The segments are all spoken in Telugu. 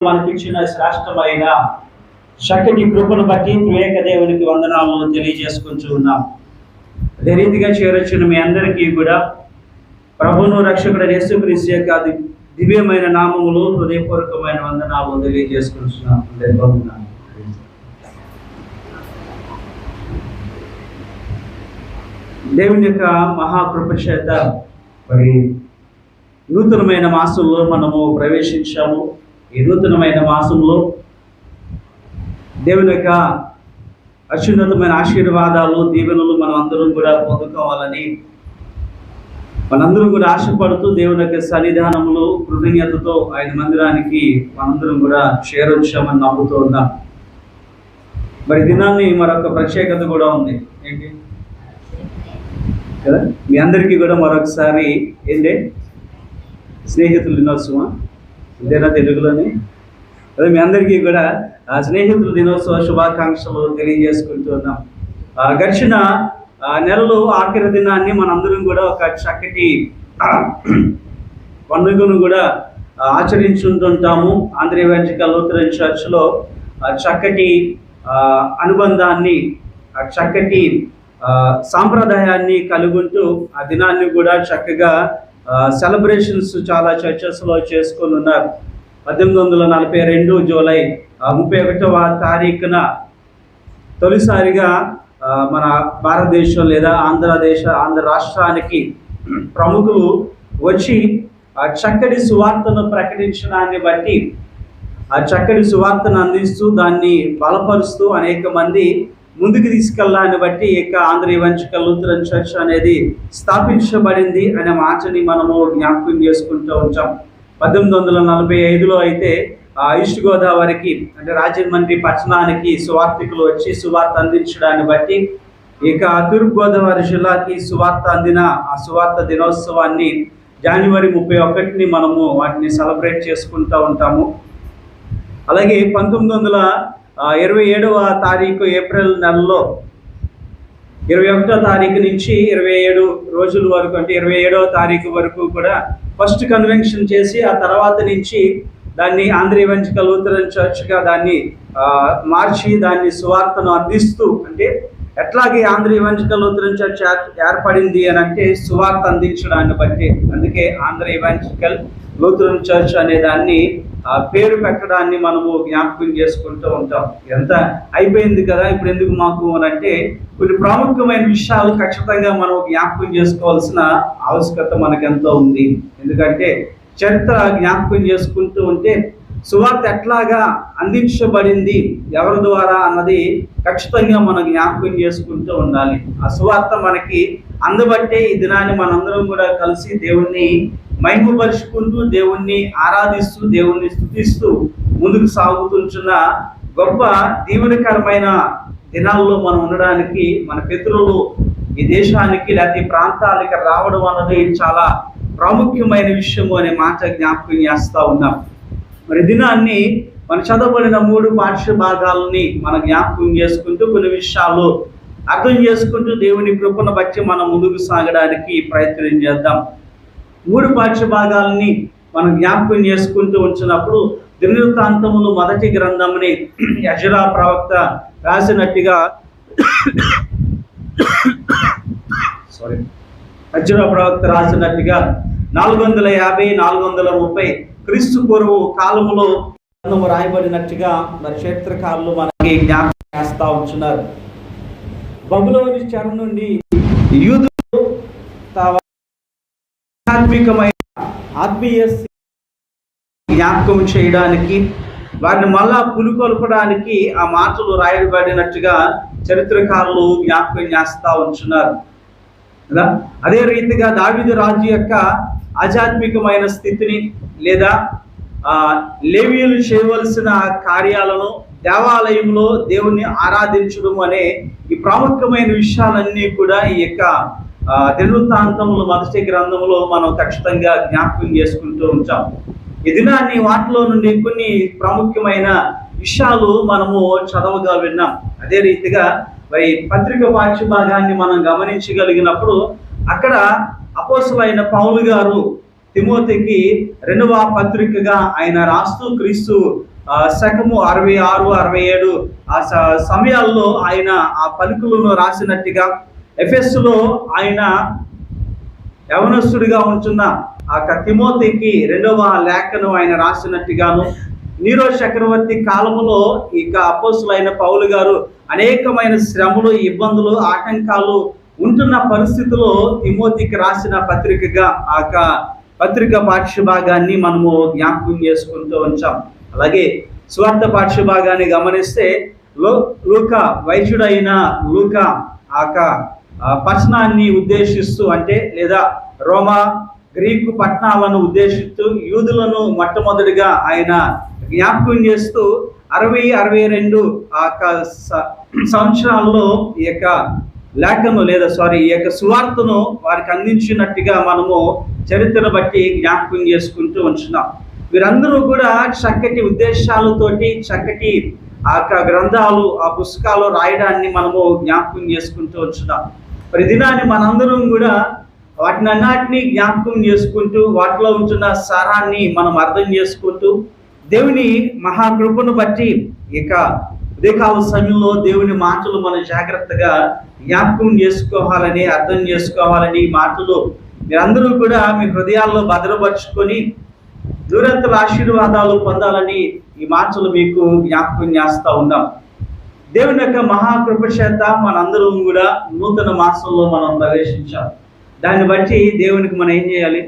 మనకిచ్చిన శ్రేష్టమైన చక్కటి కృపను బట్టి త్రియేక దేవునికి వందనాలు తెలియజేసుకుంటూ ఉన్నాం. అదే రీతిగా చేరొచ్చిన మీ అందరికీ కూడా ప్రభువును రక్షకుడు యేసుక్రీస్తు యొక్క దివ్యమైన నామములు హృదయపూర్వకమైన వందనాలు తెలియజేసుకుంటున్నాం. దేవుని యొక్క మహాకృప చేత మరి నూతనమైన మాసంలో మనము ప్రవేశించాము. ఈ నూతనమైన మాసంలో దేవుని యొక్క అత్యున్నతమైన ఆశీర్వాదాలు దీవెనలు మనం అందరం కూడా పొందుకోవాలని మనందరం కూడా ఆశపడుతూ దేవుని యొక్క సన్నిధానంలో కృతజ్ఞతతో ఆయన మందిరానికి మనందరం కూడా చేరొచ్చామని నమ్ముతూ ఉన్నాం. మరి దినాన్ని మరొక ప్రత్యేకత కూడా ఉంది. ఏంటి కదా, మీ అందరికీ కూడా మరొకసారి ఏంటి స్నేహితుల దినోత్సవం ఇదేనా తెలుగులోని? అదే మీ అందరికీ కూడా స్నేహితుల దినోత్సవ శుభాకాంక్షలు తెలియజేసుకుంటున్నాం. గడిచిన నెలలో ఆఖరి దినాన్ని మనందరం కూడా ఒక చక్కటి పండుగను కూడా ఆచరించుంటుంటాము. ఆంధ్ర ఎవెంజలికల్ లూథరన్ చర్చ్లో చక్కటి అనుబంధాన్ని, చక్కటి సాంప్రదాయాన్ని కలుగుంటూ ఆ దినాన్ని కూడా చక్కగా సెలబ్రేషన్స్ చాలా చర్చెస్లో చేసుకొని ఉన్నారు. 1842 జూలై 31వ తారీఖున తొలిసారిగా మన భారతదేశం లేదా ఆంధ్ర రాష్ట్రానికి ప్రముఖులు వచ్చి ఆ చక్కటి సువార్తను ప్రకటించడాన్ని బట్టి ఆ చక్కటి సువార్తను అందిస్తూ దాన్ని బలపరుస్తూ అనేక మంది ముందుకు తీసుకెళ్ళడాన్ని బట్టి ఇక ఆంధ్ర ఎవెంజలికల్ లూథరన్ చర్చ్ అనేది స్థాపించబడింది అనే మాటని మనము జ్ఞాపకం చేసుకుంటూ ఉంటాం. 1845లో అయితే ఈస్ట్ గోదావరికి అంటే రాజమండ్రి పట్టణానికి సువార్థికులు వచ్చి సువార్త అందించడాన్ని బట్టి ఇక తూర్పు గోదావరి జిల్లాకి సువార్త అందిన ఆ సువార్త దినోత్సవాన్ని జనవరి 31ని మనము వాటిని సెలబ్రేట్ చేసుకుంటూ ఉంటాము. అలాగే 1927వ తారీఖు ఏప్రిల్ నెలలో 21వ తారీఖు నుంచి 27 రోజుల వరకు అంటే 27వ తారీఖు వరకు కూడా ఫస్ట్ కన్వెన్షన్ చేసి ఆ తర్వాత నుంచి దాన్ని ఆంధ్ర ఎవెంజలికల్ లూథరన్ చర్చ్గా దాన్ని మార్చి దాన్ని సువార్తను అందిస్తూ, అంటే ఎట్లాగే ఆంధ్ర ఎవెంజలికల్ లూథరన్ చర్చ్ ఏర్పడింది అని అంటే సువార్త అందించడాన్ని బట్టి, అందుకే ఆంధ్ర ఎవెంజలికల్ లూథరన్ చర్చ్ అనే దాన్ని పేరు పెట్టడాన్ని మనము జ్ఞాపకం చేసుకుంటూ ఉంటాం. ఎంత అయిపోయింది కదా, ఇప్పుడు ఎందుకు మాకు అని అంటే కొన్ని ప్రాముఖ్యమైన విషయాలు ఖచ్చితంగా మనం జ్ఞాపకం చేసుకోవాల్సిన ఆవశ్యకత మనకెంతో ఉంది. ఎందుకంటే చరిత్ర జ్ఞాపకం చేసుకుంటూ ఉంటే సువార్త ఎట్లాగా అందించబడింది ఎవరి ద్వారా అన్నది ఖచ్చితంగా మనం జ్ఞాపకం చేసుకుంటూ ఉండాలి. ఆ సువార్త మనకి అందబట్టే ఈ దినాన్ని మనందరం కూడా కలిసి దేవుణ్ణి మహిమపరుచుకుంటూ, దేవుణ్ణి ఆరాధిస్తూ, దేవుణ్ణి స్తుతిస్తూ ముందుకు సాగుతుంటున్న గొప్ప దీవెనకరమైన దినాల్లో మనం ఉండడానికి, మన పితరులు ఈ దేశానికి లేకపోతే ఈ ప్రాంతాలకి రావడం అన్నది చాలా ప్రాముఖ్యమైన విషయము అనే మాట జ్ఞాపకం చేస్తూ ఉన్నాం. మరి దినాన్ని మనం చదవబడిన 3 పాఠ్య భాగాలని మనం జ్ఞాపకం చేసుకుంటూ కొన్ని విషయాలు అర్థం చేసుకుంటూ దేవుని కృపను బట్టి మనం ముందుకు సాగడానికి ప్రయత్నం చేద్దాం. 3 పాఠ్య భాగాలని మనం జ్ఞాపకం చేసుకుంటూ వచ్చినప్పుడు దినవృత్తాంతములు మొదటి గ్రంథంని యెజరా ప్రవక్త రాసినట్టుగా యెజరా ప్రవక్త రాసినట్టుగా 450-430 క్రీస్తు పూర్వం కాలములో రాయబడినట్టుగా మరి చరిత్రకారులు మనకి జ్ఞాపకం చేస్తూ ఉంటున్నారు. బబులోను చెర నుండి యూదులు ఆత్మీయ జ్ఞాపకం చేయడానికి, వారిని మళ్ళా పులుకొల్పడానికి ఆ మాటలు రాయబడినట్టుగా చరిత్రకారులు జ్ఞాపకం చేస్తూ ఉంటున్నారు. అదే రీతిగా దావీదు రాజు యొక్క ఆధ్యాత్మికమైన స్థితిని లేదా లేవీయులు చేయవలసిన కార్యాలను, దేవాలయంలో దేవుణ్ణి ఆరాధించడం అనే ఈ ప్రాముఖ్యమైన విషయాలన్నీ కూడా ఈ యొక్క దినవృత్తాంతములు మొదటి గ్రంథంలో మనం ఖచ్చితంగా జ్ఞాపకం చేసుకుంటూ ఉంటాం. ఈ దినాన్ని వాటిలో నుండి కొన్ని ప్రాముఖ్యమైన విషయాలు మనము చదవగా విన్నాం. అదే రీతిగా మరి పత్రిక పాఠ్య భాగాన్ని మనం గమనించగలిగినప్పుడు అక్కడ అపోస్తలుడైన పౌలు గారు తిమోతికి 2వ పత్రికగా ఆయన రాస్తూ క్రీస్తు శకము 66, 67 ఆ సమయాల్లో ఆయన ఆ పలుకులను రాసినట్టుగా, ఎఫెసులో ఆయన యవనస్తుడిగా ఉంటున్న ఆ తిమోతికి 2వ లేఖను ఆయన రాసినట్టుగాను, నీరో చక్రవర్తి కాలములో ఇక అపోస్తులైన పౌలు గారు అనేకమైన శ్రమలు, ఇబ్బందులు, ఆటంకాలు ఉంటున్న పరిస్థితిలో తిమోతికి రాసిన పత్రికగా ఆ పత్రిక పాఠ్యభాగాన్ని మనము జ్ఞాపకం చేసుకుంటూ ఉంచాం. అలాగే స్వార్థ పాఠ్యభాగాన్ని గమనిస్తే లూకా, వైద్యుడైన లూకా పట్టణాన్ని ఉద్దేశిస్తూ, అంటే లేదా రోమా గ్రీకు పట్టణాలను ఉద్దేశిస్తూ యూదులను మొట్టమొదటిగా ఆయన జ్ఞాపకం చేస్తూ 60-62 సంవత్సరాల్లో ఈ యొక్క లేఖను ఈ యొక్క సువార్తను వారికి అందించినట్టుగా మనము చరిత్రను బట్టి జ్ఞాపకం చేసుకుంటూ ఉంటున్నాం. వీరందరూ కూడా చక్కటి ఉద్దేశాలతోటి చక్కటి ఆ గ్రంథాలు, ఆ పుస్తకాలు రాయడాన్ని మనము జ్ఞాపకం చేసుకుంటూ ఉంటున్నాం. మరి దినాన్ని మనందరం కూడా వాటిని అన్నిటినీ జ్ఞాపకం చేసుకుంటూ వాటిలో ఉంటున్న సారాన్ని మనం అర్థం చేసుకుంటూ దేవుని మహాకృపను బట్టి ఇక ఉదయకాల సమయంలో దేవుని మాటలు మనం జాగ్రత్తగా జ్ఞాపకం చేసుకోవాలని, అర్థం చేసుకోవాలని, మాటలు మీరందరూ కూడా మీ హృదయాల్లో భద్రపరుచుకొని దూరంతల ఆశీర్వాదాలు పొందాలని ఈ మాటలు మీకు జ్ఞాపకం చేస్తూ ఉన్నాం. దేవుని యొక్క మహాకృప చేత మనందరం కూడా నూతన మాసంలో మనం ప్రవేశించాం. దాన్ని బట్టి దేవునికి మనం ఏం చేయాలి?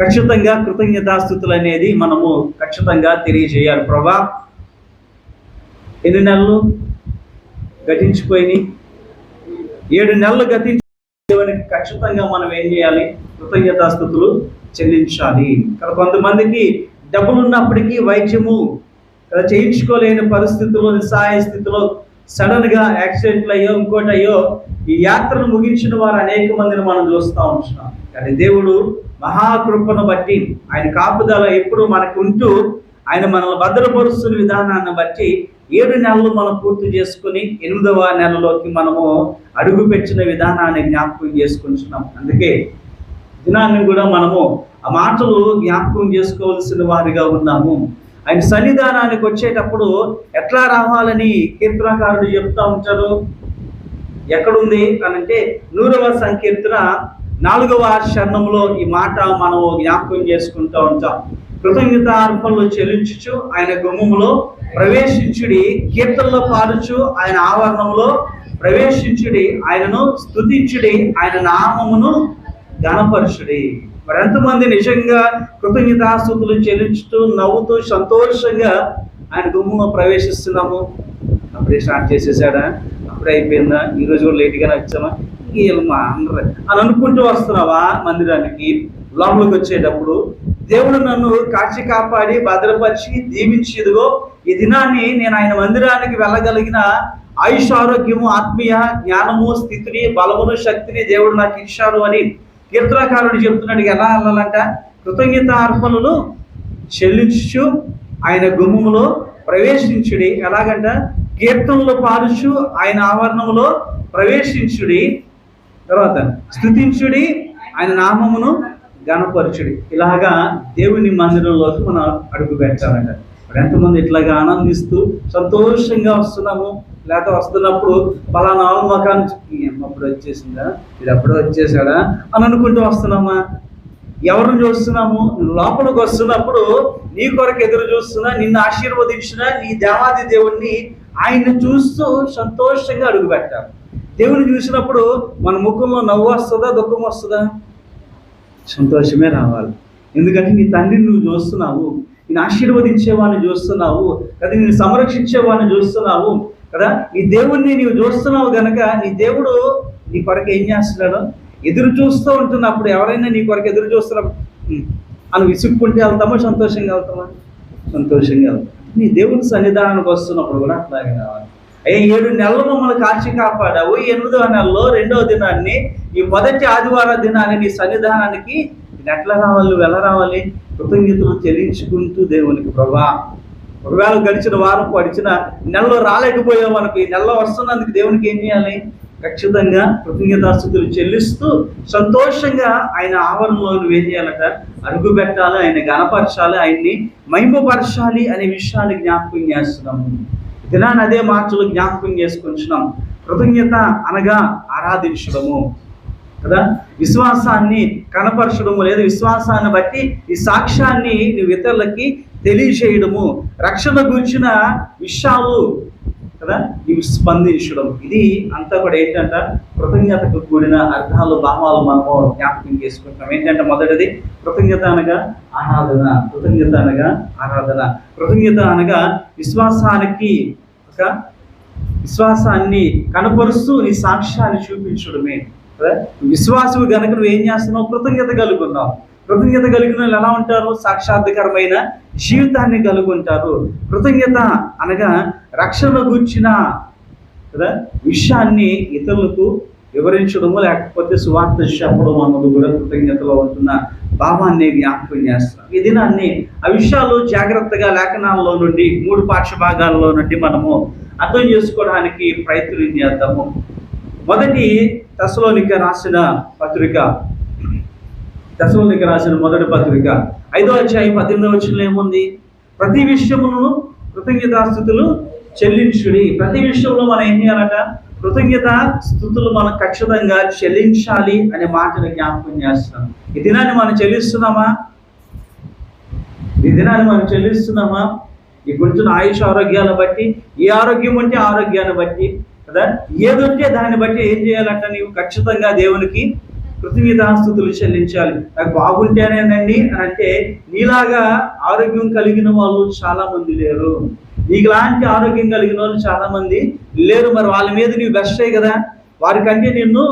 ఖచ్చితంగా కృతజ్ఞతాస్తుతులు అనేది మనము ఖచ్చితంగా తెలియజేయాలి. ప్రభా, ఎన్ని నెలలు గతించిపోయినాయి? 7 నెలలు గతించి దేవునికి ఖచ్చితంగా మనం ఏం చేయాలి? కృతజ్ఞతాస్తుతులు చెల్లించాలి. కొంతమందికి డబ్బులు ఉన్నప్పటికీ వైద్యము చేయించుకోలేని పరిస్థితుల్లో, నిస్సహాయ స్థితిలో సడన్గా యాక్సిడెంట్లు అయ్యో ఇంకోటి అయ్యో ఈ యాత్రను ముగించిన వారు అనేక మందిని మనం చూస్తూ ఉంటున్నాం. కానీ దేవుడు మహాకృపను బట్టి, ఆయన కాపుదల ఎప్పుడు మనకు ఉంటూ ఆయన మనల్ని భద్రపరుస్తున్న విధానాన్ని బట్టి 7 నెలలు మనం పూర్తి చేసుకుని 8వ నెలలోకి మనము అడుగు పెట్టిన విధానాన్ని జ్ఞాపకం చేసుకుంటున్నాం. అందుకే దినాన్ని కూడా మనము ఆ మాటలు జ్ఞాపకం చేసుకోవాల్సిన వారిగా ఉన్నాము. ఆయన సన్నిధానానికి వచ్చేటప్పుడు ఎట్లా రావాలని కీర్తనకారుడు చెప్తా ఉంటారు. ఎక్కడుంది అనంటే 100వ సంకీర్తన 4వ చరణంలో ఈ మాట మనము జ్ఞాపకం చేసుకుంటూ ఉంటాం. కృతజ్ఞతార్పణలు చెల్లించుచు ఆయన గుమ్మములో ప్రవేశించుడి, కీర్తనలో పాడుచు ఆయన ఆవరణంలో ప్రవేశించుడి, ఆయనను స్తుతించుడి, ఆయన నామమును ఘనపరచుడి. మరి ఎంతమంది నిజంగా కృతజ్ఞతాస్తుతులు చెల్లించుతూ నవ్వుతూ సంతోషంగా ఆయన గుమ్మంలో ప్రవేశిస్తున్నాము? అప్పుడే స్టార్ట్ చేసేసాడా? అప్పుడే అయిపోయిందా? ఈరోజు కూడా లేట్గానే వచ్చామా? వీళ్ళమా అందరూ అని అనుకుంటూ వస్తున్నావా మందిరానికి? లోపలికి వచ్చేటప్పుడు దేవుడు నన్ను కాచి కాపాడి భద్రపరిచి దీవించి, ఇదిగో ఈ దినాన్ని నేను ఆయన మందిరానికి వెళ్ళగలిగిన ఆయుష్, ఆరోగ్యము, ఆత్మీయ జ్ఞానము, స్థితిని, బలమును, శక్తిని దేవుడు నాకు ఇచ్చాడు అని కీర్తనకారుడు చెప్తున్నాడు. ఎలా వెళ్ళాలంట? కృతజ్ఞత అర్పణలు చెల్లించు ఆయన గుమ్మములో ప్రవేశించుడి. ఎలాగంట? కీర్తనలో పాడుచు ఆయన ఆవరణంలో ప్రవేశించుడి, తర్వాత స్తుతించుడి, ఆయన నామమును ఘనపరచుడి. ఇలాగా దేవుని మందిరంలోకి మనం అడుగు పెట్టాలంట. మరి ఎంతమంది ఇట్లాగా ఆనందిస్తూ సంతోషంగా వస్తున్నాము? లేకపోతే వస్తున్నప్పుడు పలానా మకానికి అప్పుడు వచ్చేసిందా, ఇది అప్పుడే వచ్చేసాడా అని అనుకుంటూ వస్తున్నామా? ఎవరిని చూస్తున్నాము? లోపలికి వస్తున్నప్పుడు నీ కొరకు ఎదురు చూస్తున్నా, నిన్ను ఆశీర్వదించిన నీ దేవాది దేవుణ్ణి ఆయన్ని చూస్తూ సంతోషంగా అడుగు పెట్టాలి. దేవుని చూసినప్పుడు మన ముఖంలో నవ్వు వస్తుందా, దుఃఖం వస్తుందా? సంతోషమే రావాలి. ఎందుకంటే నీ తండ్రిని నువ్వు చూస్తున్నావు, నేను ఆశీర్వదించేవాడిని చూస్తున్నావు కదా, నేను సంరక్షించేవాడిని చూస్తున్నావు కదా, నీ దేవుణ్ణి నీవు చూస్తున్నావు కనుక నీ దేవుడు నీ కొరకు ఏం చేస్తున్నాడు? ఎదురు చూస్తూ ఉంటున్నప్పుడు ఎవరైనా నీ కొరకు ఎదురు చూస్తున్నప్పుడు అని విసుక్కుంటే వెళ్తామో సంతోషంగా వెళ్తామా? సంతోషంగా వెళ్తాం. నీ దేవుని సన్నిధానానికి వస్తున్నప్పుడు కూడా అట్లాగే రావాలి. 7 నెలలు మమ్మల్ని కాచి కాపాడావు, 8వ నెలలో 2వ దినాన్ని, ఈ మొదటి ఆదివార దినాన్ని నీ సన్నిధానానికి ఎట్లా రావాలి? నువ్వు ఎలా రావాలి? కృతజ్ఞతలు చెల్లించుకుంటూ దేవునికి, ప్రభా ఒకవేళ గడిచిన వారం గడిచిన నెలలో రాలేకపోయావు అనుకో, ఈ నెలలో వస్తున్నందుకు దేవునికి ఏం చేయాలి? ఖచ్చితంగా కృతజ్ఞతాస్తుతులు చెల్లిస్తూ సంతోషంగా ఆయన ఆవరణలో నువ్వేం చేయాలట, అడుగు పెట్టాలి, ఆయన గణపరచాలి, ఆయన్ని మహిమపరచాలి అనే విషయాన్ని జ్ఞాపకం చేస్తున్నాము. దినాన్ని అదే మార్చులు జ్ఞాపకం చేసుకుంటున్నాం. కృతజ్ఞత అనగా ఆరాధించడము కదా, విశ్వాసాన్ని కనపరచడము, లేదా విశ్వాసాన్ని బట్టి ఈ సాక్ష్యాన్ని నువ్వు ఇతరులకి తెలియజేయడము, రక్షణ గురించిన విషయాలు కదా ఇవి స్పందించడం. ఇది అంతా కూడా ఏంటంట, కృతజ్ఞతకు కూడిన అర్థాలు, భావాలు మనము జ్ఞాపకం చేసుకుంటాం. ఏంటంటే మొదటిది కృతజ్ఞత అనగా ఆరాధన. కృతజ్ఞత అనగా ఆరాధన. కృతజ్ఞత అనగా విశ్వాసాన్ని కనపరుస్తూ నీ సాక్ష్యాన్ని చూపించడమే కదా. విశ్వాసం గనక నువ్వు ఏం చేస్తున్నావు, కృతజ్ఞత కలిగి ఉన్నావు. కృతజ్ఞత కలిగిన వాళ్ళు ఎలా ఉంటారు, సాక్షాత్కరమైన జీవితాన్ని కలిగి ఉంటారు. కృతజ్ఞత అనగా రక్షణ గూర్చిన కదా విషయాన్ని ఇతరులకు వివరించడము, లేకపోతే సువార్త చెప్పడం అన్నది కూడా కృతజ్ఞతలో ఉంటున్న భావాన్ని జ్ఞాపకం చేస్తాం. ఈ దినాన్ని ఆ విషయాలు జాగ్రత్తగా లేఖనాల్లో నుండి 3 పాఠ్య భాగాల్లో నుండి మనము అర్థం చేసుకోవడానికి ప్రయత్నం చేద్దాము. మొదటి తెస్సలోనిక రాసిన మొదటి పత్రిక 5వ అధ్యాయం 18వ వచనంలో ఏముంది, ప్రతి విషయమును కృతజ్ఞతాస్తుతులు చెల్లించుడి. ప్రతి విషయంలో మనం ఏం చేయాలట, కృతజ్ఞత స్తుతులు మనం ఖచ్చితంగా చెల్లించాలి అనే మాటను జ్ఞాపకం చేస్తున్నాం. ఈ దినాన్ని మనం చెల్లిస్తున్నామా? ఈ గుంటున్న ఆయుష్ ఆరోగ్యాలను బట్టి, ఏ ఆరోగ్యం ఉంటే ఆరోగ్యాన్ని బట్టి కదా, ఏదుంటే దాన్ని బట్టి ఏం చేయాలంట, నీవు ఖచ్చితంగా దేవునికి కృతజ్ఞతాస్తుతులు చెల్లించాలి. నాకు బాగుంటేనేనండి అని అంటే, నీలాగా ఆరోగ్యం కలిగిన వాళ్ళు చాలా మంది లేరు. నీకులాంటి ఆరోగ్యం కలిగిన వాళ్ళు చాలా మంది లేరు. మరి వాళ్ళ మీద నీవు బెస్టే కదా, వారికంటే నిన్ను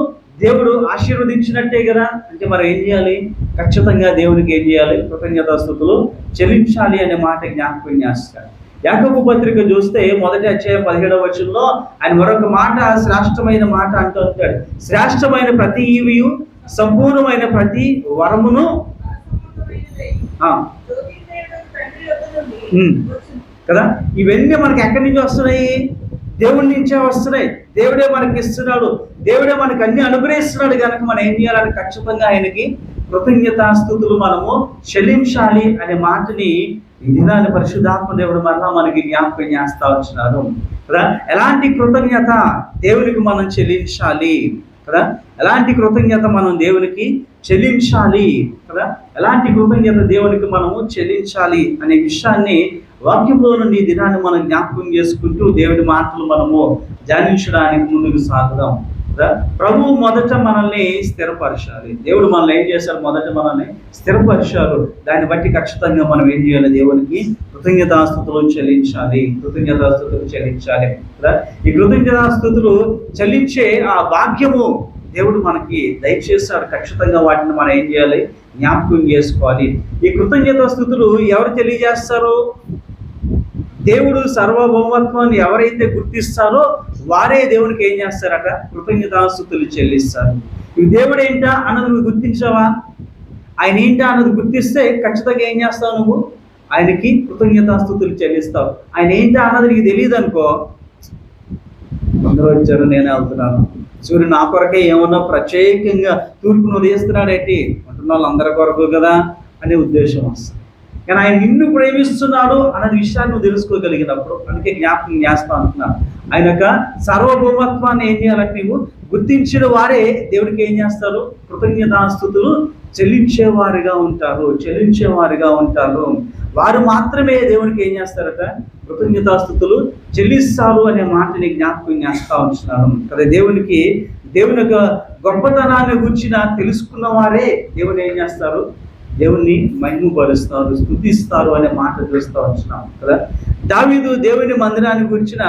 దేవుడు ఆశీర్వదించినట్టే కదా. అంటే మరి ఏం చేయాలి, ఖచ్చితంగా దేవునికి ఏం చేయాలి, కృతజ్ఞతాస్తుతులు చెల్లించాలి అనే మాట జ్ఞాపకం చేస్తాడు. యాకోబు పత్రిక చూస్తే మొదటి అధ్యాయం 17వ వచనంలో ఆయన మరొక మాట, శ్రేష్టమైన మాట అంటూ ఉంటాడు. శ్రేష్టమైన ప్రతి ఈవియు, సంపూర్ణమైన ప్రతి వరమును కదా, ఇవన్నీ మనకి ఎక్కడి నుంచి వస్తున్నాయి, దేవుడి నుంచే వస్తున్నాయి. దేవుడే మనకి ఇస్తున్నాడు, దేవుడే మనకి అన్ని అనుగ్రహిస్తున్నాడు. కనుక మనం ఏం చేయాలని, ఖచ్చితంగా ఆయనకి కృతజ్ఞతాస్తుతులు మనము చెల్లించాలి అనే మాటని ఈ దినాన్ని పరిశుద్ధాత్మ దేవుడు మరలా మనకి జ్ఞాపకం చేస్తా వచ్చినారు కదా. ఎలాంటి కృతజ్ఞత దేవునికి మనం చెల్లించాలి కదా, ఎలాంటి కృతజ్ఞత మనం దేవునికి చెల్లించాలి కదా, ఎలాంటి కృతజ్ఞత దేవునికి మనము చెల్లించాలి అనే విషయాన్ని వాక్యంలో నుండి దినాన్ని మనం జ్ఞాపకం చేసుకుంటూ దేవుడి మాటలు మనము ధ్యానించడానికి ముందుకు సాగుదాం కదా. ప్రభువు మొదట మనల్ని స్థిరపరచాలి. దేవుడు మనల్ని ఏం చేశారు, మొదట మనల్ని స్థిరపరిచారు. దాన్ని బట్టి ఖచ్చితంగా మనం ఏం చేయాలి, దేవునికి కృతజ్ఞతాస్తుతులు చెల్లించాలి కదా. ఈ కృతజ్ఞతాస్తుతులు చెల్లించే ఆ భాగ్యము దేవుడు మనకి దయచేస్తాడు. ఖచ్చితంగా వాటిని మనం ఏం చేయాలి, జ్ఞాపకం చేసుకోవాలి. ఈ కృతజ్ఞతాస్తుతులు ఎవరు తెలియజేస్తారు, దేవుడు సర్వభౌమత్వాన్ని ఎవరైతే గుర్తిస్తారో వారే దేవునికి ఏం చేస్తారట, కృతజ్ఞతాస్తుతులు చెల్లిస్తారు. ఈ దేవుడు ఏంటా అన్నది నువ్వు గుర్తించావా, ఆయన ఏంటా అన్నది గుర్తిస్తే ఖచ్చితంగా ఏం చేస్తావు, నువ్వు ఆయనకి కృతజ్ఞతాస్తుతులు చెల్లిస్తావు. ఆయన ఏంటా అన్నది నీకు తెలియదు అనుకో, అందరూ వచ్చారు నేనే వెళ్తున్నాను, సూర్యుడు నా కొరకే ఏమన్నా ప్రత్యేకంగా తూర్పును ఉదయిస్తున్నాడేంటి అంటున్న వాళ్ళందరి కొరకు కదా అనే ఉద్దేశం వస్తుంది. కానీ ఆయన నిన్ను ప్రేమిస్తున్నాడు అనే విషయాన్ని నువ్వు తెలుసుకోగలిగినప్పుడు, అందుకే జ్ఞాపకం చేస్తా అంటున్నాను, ఆయన యొక్క సార్వభౌమత్వాన్ని ఏం చేయాలంటే నువ్వు గుర్తించిన వారే దేవుడికి ఏం చేస్తారు, కృతజ్ఞతాస్తుతులు చెల్లించేవారుగా ఉంటారు. వారు మాత్రమే దేవునికి ఏం చేస్తారట, కృతజ్ఞతాస్తుతులు చెల్లిస్తారు అనే మాటని జ్ఞాపకం చేస్తా ఉంటున్నాను కదా. దేవుని యొక్క గొప్పతనాన్ని గురించిన తెలుసుకున్న వారే దేవుని ఏం చేస్తారు, దేవుణ్ణి మహిమపరుస్తారు, స్తుతిస్తారు అనే మాట చూస్తూ ఉంటున్నాం కదా. దావీదు దేవుని మందిరాన్ని గురించిన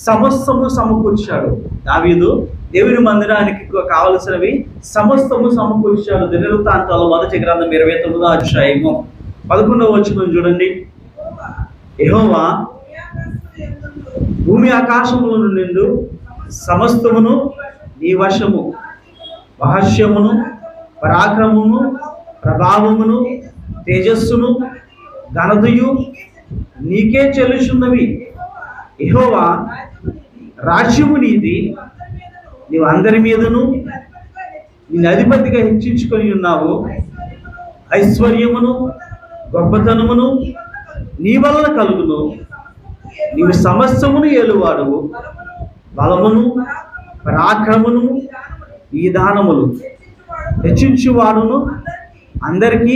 సమస్తము సమకూర్చాడు. దావీదు దేవుని మందిరానికి కావలసినవి సమస్తము సమకూర్చాడు. దినవృత్తాంతాల మొదటి గ్రంథం 29వ అధ్యాయము 11వ వచనం చూడండి. యెహోవా భూమి ఆకాశముల నుండి సమస్తమును నీ వశము, మహర్షమును, పరాక్రమమును, ప్రభావమును, తేజస్సును, ఘనతయు నీకే చెల్లుచున్నవి. యెహోవా రాజ్యము నీది, నీవు అందరి మీదను నిన్ను అధిపతిగా హెచ్చించుకొని ఉన్నావు. ఐశ్వర్యమును గొప్పతనమును నీ వలన కలుగును. నీవు సమస్తమును ఏలువాడువు. బలమును పరాక్రమమును ఈ దానములు హెచ్చించువాడును, అందరికీ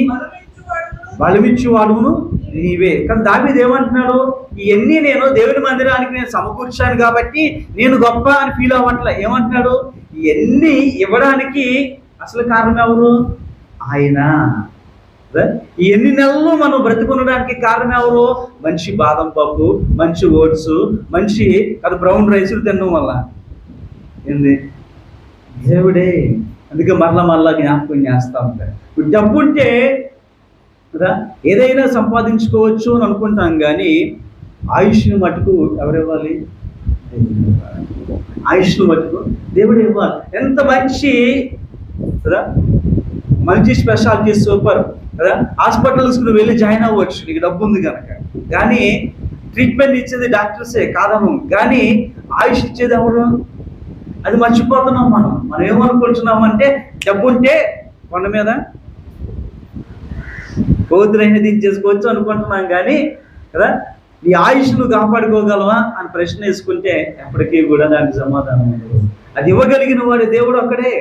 బలమిచ్చువాడును నీవే. కానీ దావీదు ఏమంటున్నాడు? ఇవన్నీ నేను దేవుని మందిరానికి నేను సమకూర్చాను కాబట్టి నేను గొప్ప అని ఫీల్ అవ్వట్లే. ఏమంటున్నాడు? ఇవన్నీ ఇవ్వడానికి అసలు కారణం ఎవరు? ఆయన. ఈ ఎన్ని నెలలు మనం బ్రతుకునడానికి కారణం ఎవరు? మంచి బాదం పప్పు, మంచి ఓట్స్, మంచి అది బ్రౌన్ రైసులు తినడం వల్ల ఏంది? దేవుడే. అందుకే మరలా జ్ఞాపకం చేస్తూ ఉంటాడు. ఇప్పుడు డబ్బు ఉంటే కదా ఏదైనా సంపాదించుకోవచ్చు అని అనుకుంటాం, కానీ ఆయుష్ని మటుకు ఎవరివ్వాలి? ఆయుష్ను మటుకు దేవుడు ఇవ్వాలి. ఎంత మంచి కదా, మంచి స్పెషాలిటీ సూపర్ కదా, హాస్పిటల్స్కి నువ్వు వెళ్ళి జాయిన్ అవ్వచ్చు నీకు డబ్బు ఉంది కనుక. కానీ ట్రీట్మెంట్ ఇచ్చేది డాక్టర్సే కాదను, కానీ ఆయుష్ ఇచ్చేది ఎవరు? అది మర్చిపోతున్నాం మనం. మనం ఏమనుకుంటున్నాం అంటే డబ్బు ఉంటే కొండ మీద కోతులైనా దించేసుకోవచ్చు అనుకుంటున్నాం, కానీ కదా నీ ఆయుష్ను కాపాడుకోగలవా అని ప్రశ్న వేసుకుంటే ఎప్పటికీ కూడా దానికి సమాధానం ఉండదు. అది ఇవ్వగలిగిన వాడు దేవుడు ఒక్కడే.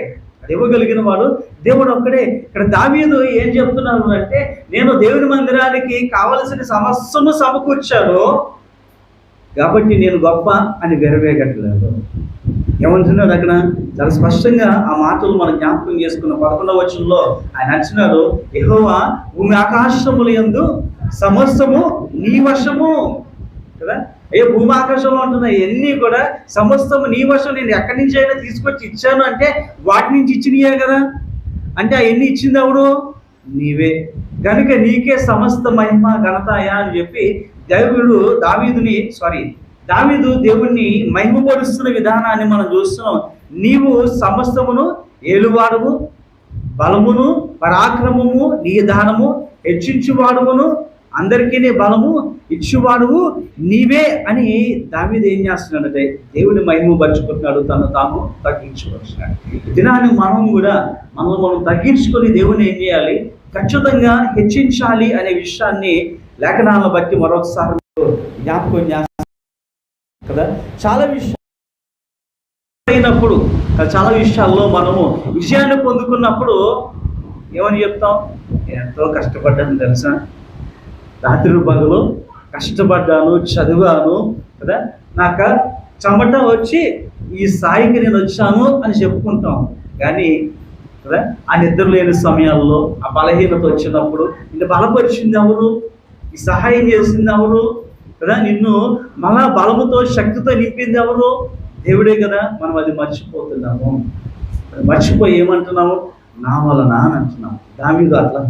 అది ఇవ్వగలిగిన వాడు దేవుడు ఒక్కడే. ఇక్కడ దావీదు ఏం చెప్తున్నాడు అంటే, నేను దేవుని మందిరానికి కావలసిన సమస్యను సమకూర్చాను కాబట్టి నేను గొప్ప అని వెరవేగట్లేదు. ఏమంటున్నాడు అక్కడ? చాలా స్పష్టంగా ఆ మాటలు మనం జ్ఞాపకం చేసుకున్న 11వ వచనంలో ఆయన అంటున్నాడు, యెహోవా భూమి ఆకాశముల యందు సమస్తము నీ వశము కదా. భూమి ఆకాశంలో ఉంటున్నాయి ఇవన్నీ కూడా సమస్తము నీ వశం. నేను ఎక్కడి నుంచి అయినా తీసుకొచ్చి ఇచ్చాను అంటే వాటి నుంచి ఇచ్చినయే కదా. అంటే అవన్నీ ఇచ్చింది ఎవడు? నీవే. కనుక నీకే సమస్త మహిమ ఘనతాయా అని చెప్పి దావీదు దేవుణ్ణి మహిమపరుస్తున్న విధానాన్ని మనం చూస్తున్నాం. నీవు సమస్తమును ఏలువాడువు, బలమును పరాక్రమము నీ దానము హెచ్చించువాడువును, అందరికీ బలము ఇచ్చువాడువు నీవే అని దావీదు ఏం చేస్తున్నాడంటే దేవుని మహిమపరుచుకుంటున్నాడు, తను తాను తగ్గించుకొచ్చున్నాడు. ఈ దినాన్ని మనం తగ్గించుకొని దేవుని ఏం చేయాలి? ఖచ్చితంగా హెచ్చించాలి అనే విషయాన్ని లేఖనాలను బట్టి మరొకసారి జ్ఞాపకం చేస్తాం కదా. చాలా విషయాల్లో మనము విజయాన్ని పొందుకున్నప్పుడు ఏమని చెప్తాం? ఎంతో కష్టపడ్డాను తెలుసా, రాత్రి పగలు కష్టపడ్డాను, చదివాను కదా, నాకు చెమట వచ్చి ఈ స్థాయికి నేను వచ్చాను అని చెప్పుకుంటాం. కానీ కదా ఆ నిద్ర లేని సమయాల్లో, ఆ బలహీనత వచ్చినప్పుడు నిన్ను బలపరిచింది ఎవరు? ఈ సహాయం చేసింది ఎవరు కదా? నిన్ను మళ్ళా బలముతో శక్తితో నింపింది ఎవరు? దేవుడే కదా. మనం అది మర్చిపోతున్నాము. మర్చిపోయి ఏమంటున్నాము? నా వలన అని అంటున్నాము. దావీదు అట్లా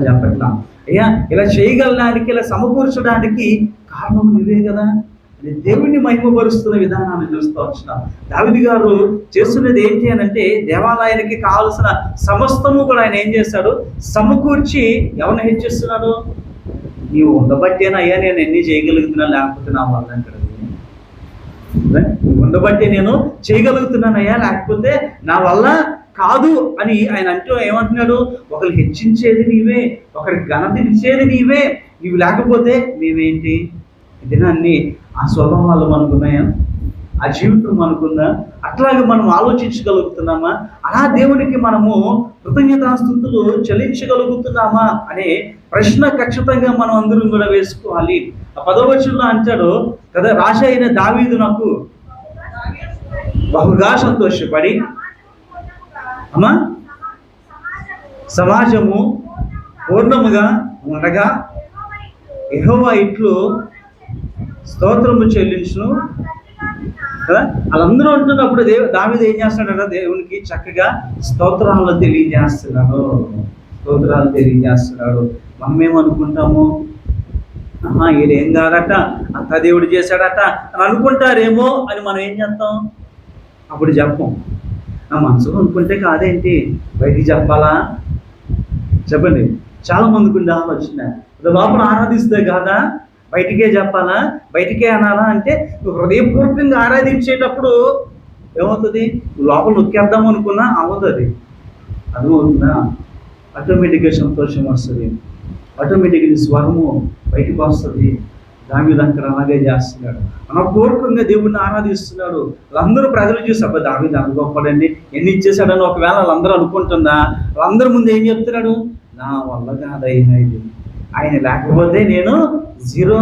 చెప్పట్లా. అయ్యా ఇలా చేయగలడానికి, ఇలా సమకూర్చడానికి కారణం నువ్వే కదా. దేవుణ్ణి మహిమపరుస్తున్న విధానాన్ని చూస్తూ వచ్చినాం. దావీదు గారు చేస్తున్నది ఏంటి అని అంటే, దేవాలయానికి కావలసిన సమస్తము కూడా ఆయన ఏం చేశాడు? సమకూర్చి ఎవరిని హెచ్చిస్తున్నాడు? నీవు ఉండబట్టేనా అయ్యా నేను ఎన్ని చేయగలుగుతున్నా, లేకపోతే నా వల్ల ఇక్కడ ఉండబట్టే నేను చేయగలుగుతున్నానయ్యా, లేకపోతే నా వల్ల కాదు అని ఆయన అంటూ ఏమంటున్నాడు? ఒకరు హెచ్చించేది నీవే, ఒకరికి ఘనత ఇచ్చేది నీవే, నీవు లేకపోతే మేమేంటి? దినాన్ని ఆ స్వభావాలు మనకున్నాయా? ఆ జీవితం మనకుందా? అట్లాగే మనం ఆలోచించగలుగుతున్నామా? అలా దేవునికి మనము కృతజ్ఞతాస్తుతులు చెల్లించగలుగుతున్నామా అనే ప్రశ్న ఖచ్చితంగా మనం అందరం కూడా వేసుకోవాలి. ఆ 10వ వచనంలో అంటాడు కదా, రాజు అయిన దావీదు నాకు బహుగా సంతోషపడి సమాజము పూర్ణముగా ఉండగా యెహోవా ఇట్లు స్తోత్రము చెల్లించును కదా. వాళ్ళందరూ ఉంటున్నప్పుడు దావీదు ఏం చేస్తున్నాడట? దేవునికి చక్కగా స్తోత్రాలు తెలియజేస్తున్నాడు. మనమేమనుకుంటాము? ఈడేం కాదట, అంతా దేవుడు చేశాడట అని అనుకుంటారేమో అని మనం ఏం చేస్తాం? అప్పుడు చెప్పం. నా మనసులో అనుకుంటే కాదేంటి, బయటికి చెప్పాలా? చెప్పండి. చాలా మందికి ఉండే ఆలోచన, లోపల ఆరాధిస్తే కాదా బయటికే చెప్పాలా, బయటికే అనాలా? అంటే హృదయపూర్వకంగా ఆరాధించేటప్పుడు ఏమవుతుంది? లోపల నొక్కేద్దాం అనుకున్నా అవుతుంది. అర్థమవుతుందా? ఆటోమేటిక్గా సంతోషం వస్తుంది, ఆటోమేటిక్గా స్వరము బయటకు వస్తుంది. దావీదు అక్కడ అలాగే చేస్తున్నాడు, మనపూర్వకంగా దేవుడిని ఆరాధిస్తున్నాడు. వాళ్ళందరూ ప్రజలు చూసి అబ్బా దావీదు అంత గొప్పడండి, ఎన్ని ఇచ్చేసాడని ఒకవేళ వాళ్ళందరూ అనుకుంటుందా? వాళ్ళందరి ముందు ఏం చెప్తున్నాడు? నా వల్ల కాదయ్యా ఇది, ఆయన లేకపోతే నేను జీరో.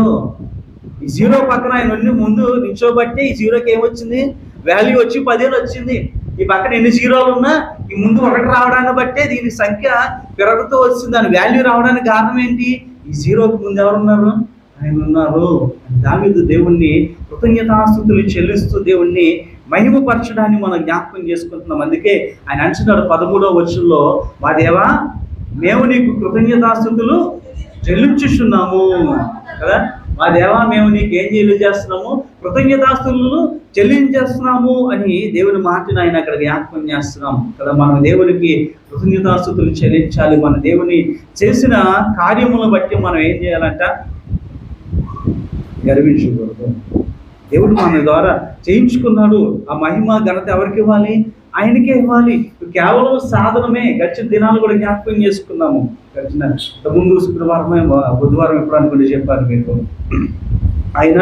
ఈ జీరో పక్కన ఆయన ఉండి ముందు నిల్చోబట్టి ఈ జీరోకి ఏమొచ్చింది? వాల్యూ వచ్చి 10 వచ్చింది. ఈ పక్కన ఎన్ని జీరోలు ఉన్నా ఈ ముందు 1 రావడాన్ని బట్టే దీని సంఖ్య పెరుగుతూ వచ్చింది. దాని వాల్యూ రావడానికి కారణం ఏంటి? ఈ జీరోకి ముందు ఎవరున్నారు? ఆయన ఉన్నారు. దావీదు దేవుణ్ణి కృతజ్ఞతాస్తుతులు చెల్లిస్తూ దేవుణ్ణి మహిమపరచడాన్ని మనం జ్ఞాపకం చేసుకుంటున్నాం. అందుకే ఆయన అంటున్నాడు 13వ వచనంలో, మా దేవా మేము నీకు కృతజ్ఞతాస్తుతులు చెల్లించుచున్నాము కదా. మా దేవా మేము నీకు ఏం చెల్లించేస్తున్నాము? కృతజ్ఞతాస్తుతులు చెల్లించేస్తున్నాము అని దేవుని మాటను ఆయన అక్కడ జ్ఞాపకం చేస్తున్నాం కదా. మనం దేవునికి కృతజ్ఞతాస్తుతులు చెల్లించాలి. మన దేవుని చేసిన కార్యములను బట్టి మనం ఏం చేయాలంట? గర్వించకూడదు. దేవుడు మన ద్వారా చేయించుకున్నాడు. ఆ మహిమ ఘనత ఎవరికి ఇవ్వాలి? ఆయనకే ఇవ్వాలి. కేవలం సాధనమే. గడిచిన దినాలు కూడా జ్ఞాపకం చేసుకున్నాము. గడిచిన ముందు శుక్రవారమే బుధవారం ఎప్పుడు అనుకుంటే చెప్పాను మీకు. ఆయన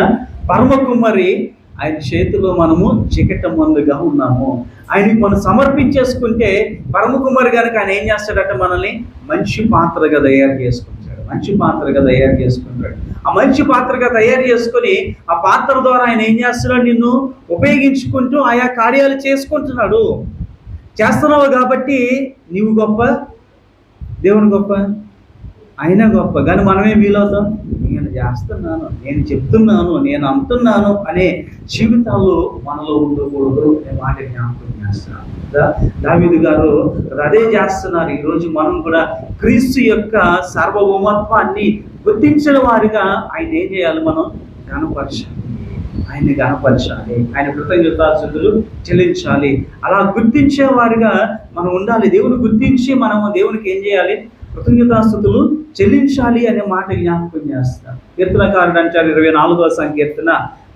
పరమ కుమ్మరి, ఆయన చేతిలో మనము చికట మందుగా ఉన్నాము. ఆయనకి మనం సమర్పించేసుకుంటే పరమ కుమ్మరి కనుక ఆయన ఏం చేస్తాడట? మనల్ని మంచి పాత్రగా తయారు చేసుకుంటాడు. మంచి పాత్రగా తయారు చేసుకుంటాడు. ఆ మంచి పాత్రగా తయారు చేసుకొని ఆ పాత్ర ద్వారా ఆయన ఏం చేస్తున్నాడు? నిన్ను ఉపయోగించుకుంటూ ఆయా కార్యాలు చేసుకుంటున్నాడు. చేస్తున్నావు కాబట్టి నీవు గొప్ప, దేవుని గొప్ప, ఆయన గొప్ప. కానీ మనమే వీలవుతాం? నేను చేస్తున్నాను, నేను చెప్తున్నాను, నేను అంటున్నాను అనే జీవితాలు మనలో ఉండకూడదు అనే మాట జ్ఞాపకం చేస్తున్నాను. దావీదు గారు అదే చేస్తున్నారు. ఈరోజు మనం కూడా క్రీస్తు యొక్క సార్వభౌమత్వాన్ని గుర్తించిన వారిగా ఆయన ఏం చేయాలి? మనం గణపరచాలి, ఆయన్ని గణపరచాలి, ఆయన కృతజ్ఞతాస్తుతులు చెల్లించాలి. అలా గుర్తించే వారిగా మనం ఉండాలి. దేవుని గుర్తించి మనం దేవునికి ఏం చేయాలి? కృతజ్ఞతాస్తుతులు చెల్లించాలి అనే మాట జ్ఞాపకం చేస్తాం. కీర్తనకారుడు అంటారు 24వ సంకీర్తన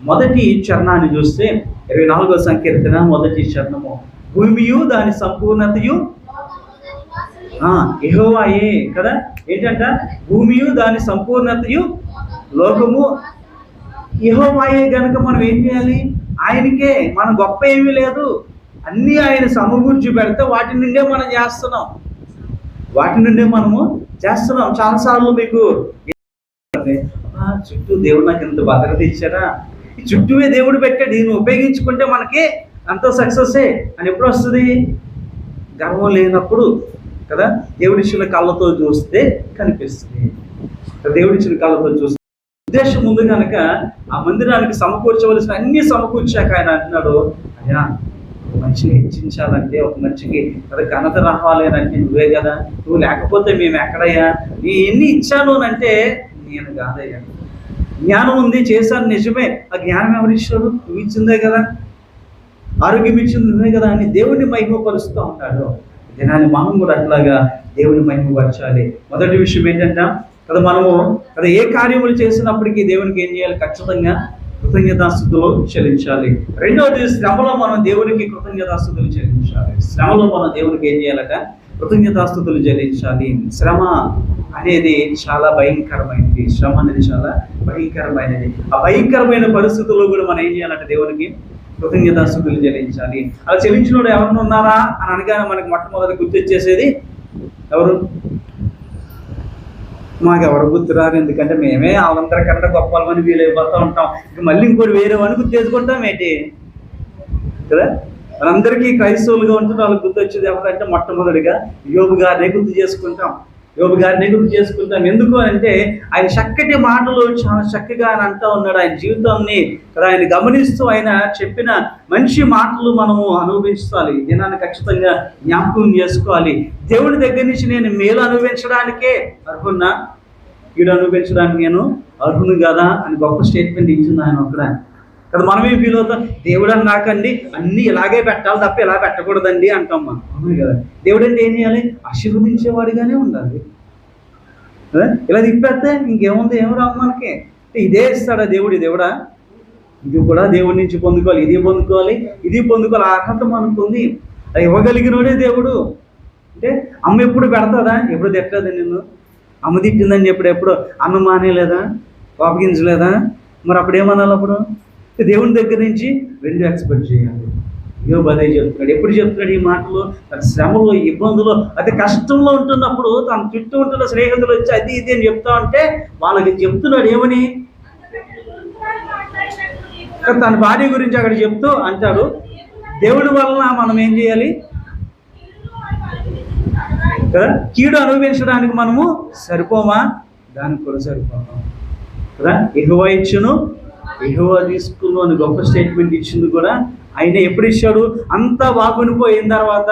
మొదటి చరణాన్ని చూస్తే, 24వ సంకీర్తన మొదటి చరణము, భూమియు దాని సంపూర్ణతయు యెహోవాయే కదా. ఏంటంట? భూమియు దాని సంపూర్ణతయు లోకము యెహోవాయే. గనుక మనం ఏం చేయాలి? ఆయనకే. మన గొప్ప ఏమీ లేదు, అన్నీ ఆయన సమకూర్చి పెడితే వాటి నుండే మనం చేస్తున్నాం, వాటి నుండే మనము చేస్తున్నాం. చాలాసార్లు మీకు చుట్టూ దేవుడు నాకు ఇంత భద్రత ఇచ్చారా, ఈ చుట్టూవే దేవుడు పెట్టాడు, దీన్ని ఉపయోగించుకుంటే మనకి అంత సక్సెస్సే అని ఎప్పుడు వస్తుంది? గర్వం లేనప్పుడు కదా. దేవుడిచ్చిన కళ్ళతో చూస్తే కనిపిస్తుంది. దేవుడిచ్చిన కళ్ళతో చూస్తే ఉద్దేశం ముందు కనుక ఆ మందిరానికి సమకూర్చవలసిన అన్ని సమకూర్చాక ఆయన అంటున్నాడు, అయ్యా మంచిగా హెచ్చించాలంటే, ఒక మంచికి అది ఘనత రావాలి అని అంటే నువ్వే కదా, నువ్వు లేకపోతే మేము ఎక్కడయ్యా? నీ ఎన్ని ఇచ్చాను అని అంటే నేను కాదయ్యా. జ్ఞానం ఉంది, చేశాను నిజమే, ఆ జ్ఞానం ఎవరు ఇచ్చాడు? నువ్వు ఇచ్చిందే కదా. ఆరోగ్యం ఇచ్చింది నువ్వే కదా అని దేవుడిని మహిమపరుస్తూ ఉంటాడు. దినాన్ని మనం కూడా అట్లాగా దేవుని మహిమపరచాలి. మొదటి విషయం ఏంటంటే కదా, మనము కదా ఏ కార్యములు చేసినప్పటికీ దేవునికి ఏం చేయాలి? ఖచ్చితంగా కృతజ్ఞతాస్తుతులు చెల్లించాలి. రెండవది, శ్రమలో మనం దేవునికి కృతజ్ఞతాస్తుతులు చెల్లించాలి. శ్రమలో మనం దేవునికి ఏం చేయాలట? కృతజ్ఞతాస్తుతులు చెల్లించాలి. శ్రమ అనేది చాలా భయంకరమైనది. శ్రమ అనేది చాలా భయంకరమైనది. ఆ భయంకరమైన పరిస్థితుల్లో కూడా మనం ఏం చేయాలంటే దేవునికి కృతజ్ఞతాస్తుతులు చెల్లించాలి. అలా చెల్లించినోడు ఎవరిని ఉన్నారా అని అనగానే మనకి మొట్టమొదటి గుర్తొచ్చేసేది ఎవరు? మాకెవరు గుర్తురారు, ఎందుకంటే మేమే వాళ్ళందరికన్నా గొప్ప వాళ్ళని వీలైపోతూ ఉంటాం. ఇక మళ్ళీ ఇంకోటి వేరే వాడిని గుర్తు చేసుకుంటాం ఏంటి కదా. మనందరికీ క్రైస్తవులుగా ఉంటుంది వాళ్ళకి గుర్తొచ్చేది ఎవరంటే మొట్టమొదటిగా యోబు గారినే గుర్తు చేసుకుంటాం. యోబు గారినే గుర్తు చేసుకుంటాం. ఎందుకు అంటే ఆయన చక్కటి మాటలు చాలా చక్కగా ఆయన అంటూ ఉన్నాడు. ఆయన జీవితాన్ని ఆయన గమనిస్తూ ఆయన చెప్పిన మంచి మాటలు మనము అనుభవించాలి. దినాన్ని ఖచ్చితంగా జ్ఞాపకం చేసుకోవాలి. దేవుడి దగ్గర నుంచి నేను మేలు అనుభవించడానికే అర్హున్నా, కీడు అనుభవించడానికి నేను అర్హును కదా అని గొప్ప స్టేట్మెంట్ ఇచ్చింది ఆయన ఒక్కడ కదా. మనమే ఫీల్ అవుతాం, దేవుడు అని నాకండి అన్నీ ఇలాగే పెట్టాలి తప్ప ఇలా పెట్టకూడదండి అంటాం మనం. అవును కదా. దేవుడు అంటే ఏం చేయాలి? ఆశీర్వదించేవాడిగానే ఉండాలి. ఇలా తిప్పేస్తే ఇంకేముంది? ఏం రావు మనకి. ఇదే ఇస్తాడా దేవుడు? దేవుడా ఇది కూడా దేవుడి నుంచి పొందుకోవాలి, ఇది పొందుకోవాలి, ఇది పొందుకోవాలి. ఆ అర్హత మనకు ఉంది. అది ఇవ్వగలిగినోడే దేవుడు. అంటే అమ్మ ఎప్పుడు పెడతాదా? ఎప్పుడు తిట్టలేదా నిన్ను? అమ్మ తిట్టిందని చెప్పి ఎప్పుడు అన్నం మానేలేదా? కోపగించలేదా? మరి అప్పుడు ఏమనాలి? అప్పుడు దేవుని దగ్గర నుంచి రెండు ఎక్స్పెక్ట్ చేయాలి. యోబు అదే చెప్తున్నాడు. ఎప్పుడు చెప్తున్నాడు ఈ మాటలు? శ్రమలో, ఇబ్బందులు, అదే కష్టంలో ఉంటున్నప్పుడు తన చుట్టూ ఉంటున్న స్నేహితులు వచ్చి అది ఇది అని చెప్తా ఉంటే వాళ్ళకి చెప్తున్నాడు ఏమని? తన భార్య గురించి అక్కడ చెప్తూ అంటాడు, దేవుడి వలన మనం ఏం చేయాలి కదా? కీడు అనుభవించడానికి మనము సరిపోమా? దానికి కూడా సరిపోమా కదా? యెహోవా ఇచ్చును, యెహోవా తీసుకును అని గొప్ప స్టేట్మెంట్ ఇచ్చింది కూడా ఆయన ఎప్పుడు ఇచ్చాడు? అంతా బాగునిపోయిన తర్వాత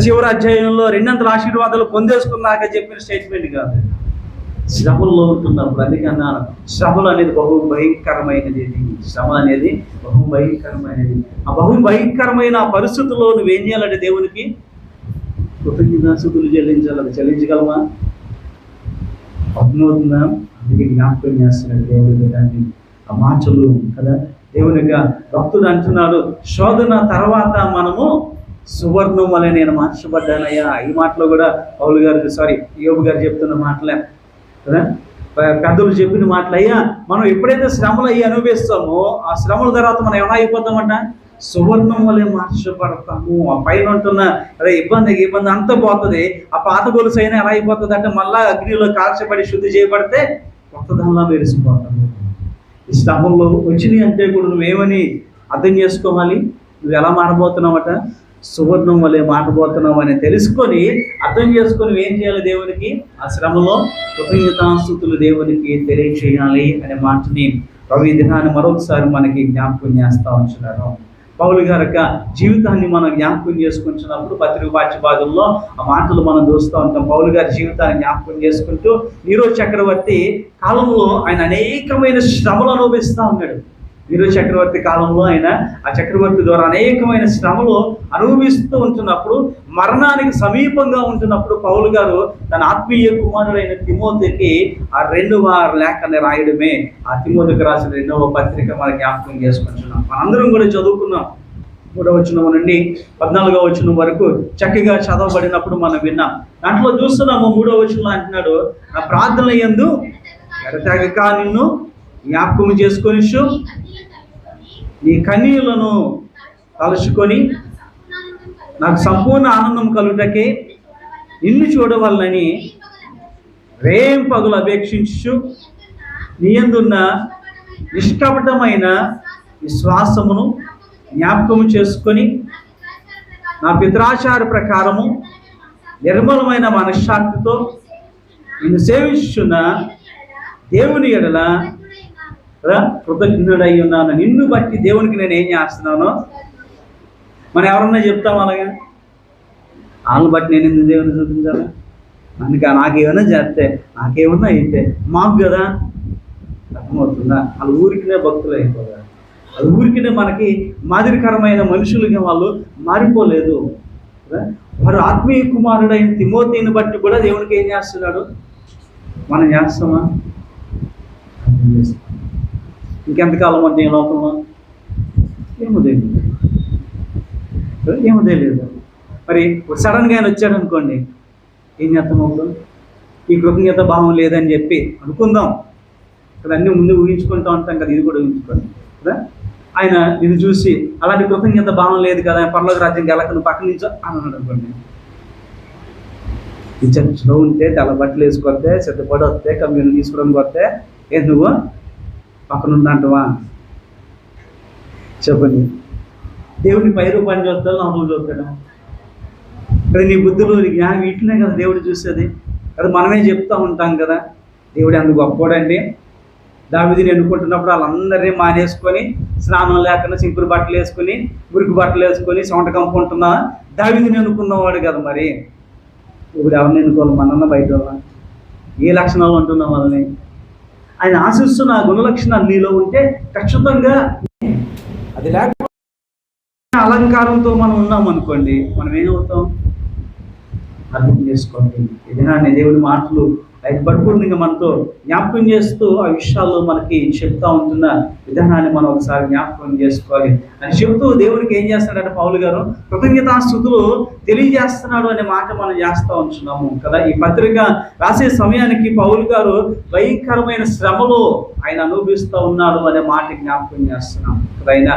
చివరి అధ్యాయంలో రెండంతల ఆశీర్వాదాలు పొందేసుకున్నాక చెప్పిన స్టేట్మెంట్ కాదు. శ్రమల్లో ఉంటున్నప్పుడు. అందుకన్నా శ్రమలు అనేది బహు భయంకరమైనది. శ్రమ అనేది బహు భయంకరమైనది. ఆ బహు భయంకరమైన పరిస్థితుల్లో నువ్వేం చేయాలంటే దేవునికి కృతజ్ఞతాస్తుతులు చెల్లించాలి. అది చెల్లించగలమా? అర్థమవుతుందా? అందుకే జ్ఞాపకం చేస్తున్నాడు దేవుడి దాన్ని ఆ మాటలు కదా. దేవునిగా భక్తుడు అంటున్నాడు, శోధన తర్వాత మనము సువర్ణం వలె నేను మార్చబడ్డానయ్యా. ఈ మాటలో కూడా పౌలు గారు యోబు గారు చెప్తున్న మాటలే కదా, పెద్దలు చెప్పిన మాటలు. అయ్యా మనం ఎప్పుడైతే శ్రమలు అనుభవిస్తామో ఆ శ్రమల తర్వాత మనం ఏమైనా అయిపోతామంట? సువర్ణం వలె మార్చబడతాము. ఆ పైన ఉంటున్న అదే ఇబ్బంది అంతా పోతుంది. ఆ పాత గొలుసు అయినా ఎలా అయిపోతుంది అంటే మళ్ళా అగ్నిలో కాల్చబడి శుద్ధి చేయబడితే కొత్త దానిలా మెరిసిపోతాము. ఈ శ్రమంలో వచ్చినాయి అంటే కూడా నువ్వేమని అర్థం చేసుకోవాలి? నువ్వు ఎలా మారబోతున్నావట? సువర్ణం వలె మారబోతున్నావు అని తెలుసుకొని అర్థం చేసుకొని ఏం చేయాలి? దేవునికి ఆ శ్రమలో కృతజ్ఞతాస్తుతులు దేవునికి తెలియచేయాలి అనే మాటని ఈ దినాన్ని మరొకసారి మనకి జ్ఞాపకం చేస్తూ ఉంటున్నాడు. పౌలు గారి యొక్క జీవితాన్ని మనం జ్ఞాపకం చేసుకుంటున్నప్పుడు పత్రిక పాఠ్యభాగంలో ఆ మాటలు మనం చూస్తూ ఉంటాం. పౌలు గారి జీవితాన్ని జ్ఞాపకం చేసుకుంటూ నీరో చక్రవర్తి కాలంలో ఆయన అనేకమైన శ్రమలు అనుభవిస్తూ ఉన్నాడు. నీరో చక్రవర్తి కాలంలో ఆయన ఆ చక్రవర్తి ద్వారా అనేకమైన శ్రమలు అనుభవిస్తూ ఉంటున్నప్పుడు మరణానికి సమీపంగా ఉంటున్నప్పుడు పౌలు గారు తన ఆత్మీయ కుమారుడైన తిమోతికి ఆ 2వ లేఖని రాయడమే ఆ తిమోతికి రాసిన 2వ పత్రిక మనం జ్ఞాపకం చేసుకుంటున్నాం. మనందరం కూడా చదువుకున్నాం. 3వ వచనం నుండి 14వ వచనం వరకు చక్కగా చదవబడినప్పుడు మనం విన్నాం. దాంట్లో చూస్తున్నాము 3వ వచనంలో అంటున్నాడు, నా ప్రార్థన యందు ఎడతెగక నిన్ను జ్ఞాపకం చేసుకొని నీ కన్నీళ్లను కలుసుకొని నాకు సంపూర్ణ ఆనందం కలుగుటకే నిన్ను చూడవాలని రేం పగులు అపేక్షించు నీ యందున్న నిష్కపటమైన విశ్వాసమును జ్ఞాపకము చేసుకొని నా పిత్రాచార ప్రకారము నిర్మలమైన మనశ్శాంతితో నిన్ను సేవించున్న దేవుని ఎడల కృతజ్ఞుడై ఉన్నాను. నిన్ను బట్టి దేవునికి నేను ఏం చేస్తున్నానో మనం ఎవరన్నా చెప్తాం అలాగా? వాళ్ళని బట్టి నేను ఎందుకు దేవుని చూపించాలి? అందుకే నాకేమైనా చేస్తే నాకేమన్నా అయితే మాకు కదా అర్థమవుతుందా? వాళ్ళ ఊరికినే భక్తులు అయిపోతారు. వాళ్ళ ఊరికినే మనకి మాదిరికరమైన మనుషులుగా వాళ్ళు మారిపోలేదు. వారు ఆత్మీయ కుమారుడైన తిమోతిని బట్టి కూడా దేవునికి ఏం చేస్తున్నాడు? మనం చేస్తామా? ఇంకెంతకాలం అంటే ఈ లోకంలో ఏమో తెలియదు. మరి సడన్గా ఆయన వచ్చాడు అనుకోండి, ఏం చేస్తాం? అప్పుడు ఈ కృతజ్ఞత భావం లేదని చెప్పి అనుకుందాం కదా, అన్నీ ముందు ఊహించుకుంటూ ఉంటాం కదా, ఇది కూడా ఊహించుకోండి కదా. ఆయన నిన్ను చూసి అలాంటి కృతజ్ఞత భావం లేదు కదా, పరలోక రాజ్యం గెలకను పక్కన నుంచో అన్నాడు అనుకోండి. ఈ చర్చలో ఉంటే తెల్ల బట్టలు వేసుకొస్తే సిద్ధపడి వస్తే కమ్యూని తీసుకోవడానికి వస్తే నువ్వు పక్కన ఉందంటవా? చెప్పండి. దేవుడిని పై రూపాన్ని చూస్తాడు, లోపల చూస్తాడు కదా. నీ బుద్ధులు నీ జ్ఞానం వీటినే కదా దేవుడు చూసేది కదా. మనమే చెప్తూ ఉంటాం కదా, దేవుడు అందుకు గొప్పోడండి. దావీదుని ఎన్నుకుంటున్నప్పుడు వాళ్ళందరినీ మానేసుకొని స్నానం లేకుండా సింపుల్ బట్టలు వేసుకొని మురికి బట్టలు వేసుకొని సొంట కంపుకుంటున్నా దావీదుని ఎన్నుకున్నవాడు కదా. మరి ఇప్పుడు ఎవరిని ఎన్నుకోవాలి? మనన్న బయట వాళ్ళ ఏ లక్షణాలు ఉంటున్నాం వాళ్ళని ఆయన ఆశిస్తున్న గుణలక్షణాలు నీలో ఉంటే ఖచ్చితంగా అది లేకపోతే అలంకారంతో మనం ఉన్నాం అనుకోండి, మనం ఏమవుతాం? అర్థం చేసుకోండి. ఈ దినాన్ని దేవుడి మాటలు ఆయన పరిపూర్ణంగా మనతో జ్ఞాపకం చేస్తూ ఆ విషయాల్లో మనకి చెప్తా ఉంటున్న విధానాన్ని మనం ఒకసారి జ్ఞాపకం చేసుకోవాలి అని చెప్తూ దేవునికి ఏం చేస్తున్నాడంటే పౌలు గారు కృతజ్ఞతాస్తుతులు తెలియజేస్తున్నాడు అనే మాట మనం చేస్తూ ఉంటున్నాము కదా. ఈ పత్రిక రాసే సమయానికి పౌలు గారు భయంకరమైన శ్రమలో ఆయన అనుభవిస్తూ ఉన్నాడు అనే మాట జ్ఞాపకం చేస్తున్నాం కదా. ఆయన